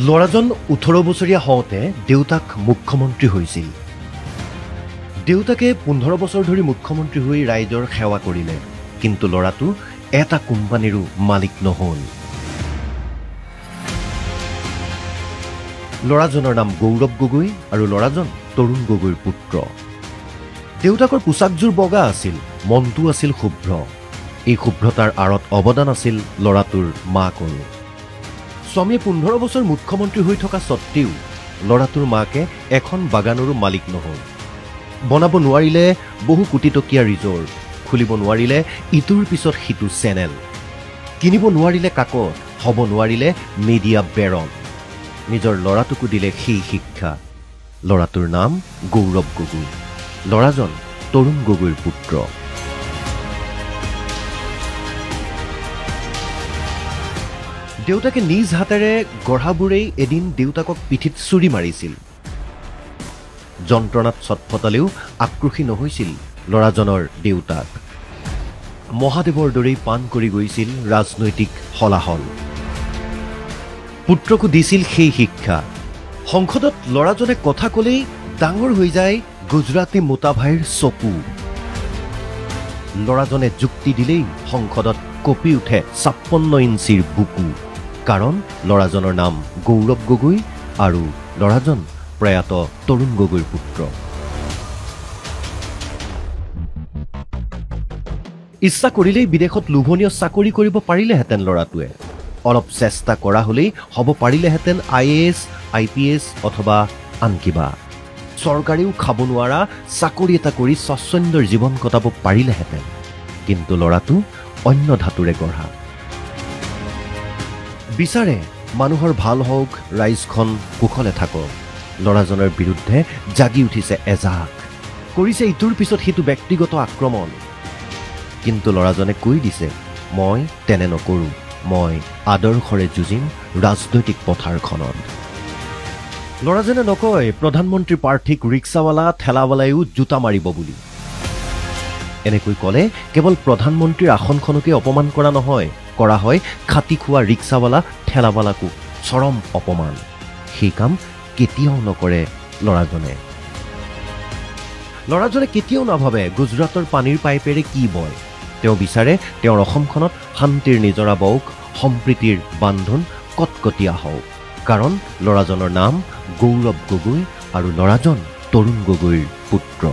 ল'ৰাজন 18 বছৰীয়া হওঁতে দেউতাক মুখ্যমন্ত্ৰী হৈছিল। দেউতাকে 15 বছৰ ধৰি মুখ্যমন্ত্ৰী হৈ ৰাইজৰ সেৱা কৰিলে, কিন্তু ল'ৰাটো এটা কোম্পানীৰো মালিক নহল। ল'ৰাজনৰ নাম গৌৰৱ গগৈ আৰু ল'ৰাজন তৰুণ গগৈৰ পুত্ৰ। দেউতাকৰ পোছাকযোৰ বগা আছিল, মনটো আছিল শুভ্ৰ। এই শুভ্ৰতাৰ আঁৰত অৱদান আছিল ল'ৰাটোৰ মাকৰো। স্বামীয়ে 15 বছৰ মুখ্যমন্ত্ৰী হৈ থকা স্বত্তেও ল'ৰাটোৰ মাকে এখন বাগানৰো মালিক নহল। বনাব নোৱাৰিলে বহু কোটি টকীয়া ৰিজৰ্ট, খুলিব নোৱাৰিলে ইটোৰ পিছত সিটো চেনেল, কিনিব নোৱাৰিলে কাকত, হ'ব নোৱাৰিলে মিডিয়া বেৰন। নিজৰ ল'ৰাটোকো দিলে সেই শিক্ষা। ল'ৰাটোৰ নাম গৌৰৱ গগৈ, ল'ৰাজন তৰুণ গগৈৰ পুত্ৰ। দেউতাকে নিজ হাতেৰে গঢ়াবোৰেই এদিন দেউতাকক পিঠিত চুৰি মাৰিছিল। যন্ত্ৰণাত ছটফটালেও আক্ৰোশী নহৈছিল ল'ৰাজনৰ দেউতাক। মহাদেৱৰ দৰেই পাণ কৰি গৈছিল ৰাজনৈতিক হলাহল। পুত্ৰকো দিছিল সেই শিক্ষা। সংসদত ল'ৰাজনে কথা ক'লেই ডাঙৰ হৈ যায় গুজৰাটী মোতাভাইৰ চকু। ল'ৰাজনে যুক্তি দিলেই সংসদত কঁপি উঠে 56 ইঞ্চিৰ বুকু। কাৰণ ল'ৰাজনৰ নাম গৌৰৱ গগৈ আৰু ল'ৰাজন প্ৰয়াত তৰুণ গগৈৰ পুত্ৰ। ইচ্ছা কৰিলেই বিদেশত লোভনীয় চাকৰি কৰিব পাৰিলেহেঁতেন ল'ৰাটোৱে। অলপ চেষ্টা কৰা হ'লেই হ'ব পাৰিলেহেঁতেন IAS, IPS অথবা আন কিবা। চৰকাৰেও খাব নোৱাৰা চাকৰি এটা কৰি স্বচ্ছন্দৰ জীৱন কটাব পাৰিলেহেঁতেন। কিন্তু ল'ৰাটো অন্য ধাতুৰে গঢ়া। বিচাৰে মানুহৰ ভাল হওক, ৰাইজখন কুশলে থাকক। ল'ৰাজনৰ বিৰুদ্ধে জাগি উঠিছে এজাক, কৰিছে ইটোৰ পিছত সিটো ব্যক্তিগত আক্ৰমণ। কিন্তু ল'ৰাজনে কৈ দিছে, মই তেনে নকৰোঁ, মই আদৰ্শৰে যুঁজিম ৰাজনৈতিক পথাৰখনত। ল'ৰাজনে নকয় প্ৰধানমন্ত্ৰী প্ৰাৰ্থীক ৰিক্সাৱালা ঠেলাৱালায়ো জোতা মাৰিব বুলি। এনেকৈ ক'লে কেৱল প্ৰধানমন্ত্ৰীৰ আসনখনকে অপমান কৰা নহয়, কৰা হয় খাটি খোৱা ৰিক্সাৱালা ঠেলাৱালাকো চৰম অপমান। সেই কাম কেতিয়াও নকৰে ল'ৰাজনে কেতিয়াও নাভাবে গুজৰাটৰ পানীৰ পাইপেৰে কি বয়। তেওঁ বিচাৰে তেওঁৰ অসমখনত শান্তিৰ নিজৰা বওক, সম্প্ৰীতিৰ বান্ধোন কটকটীয়া হওক। কাৰণ ল'ৰাজনৰ নাম গৌৰৱ গগৈ আৰু ল'ৰাজন তৰুণ গগৈৰ পুত্ৰ।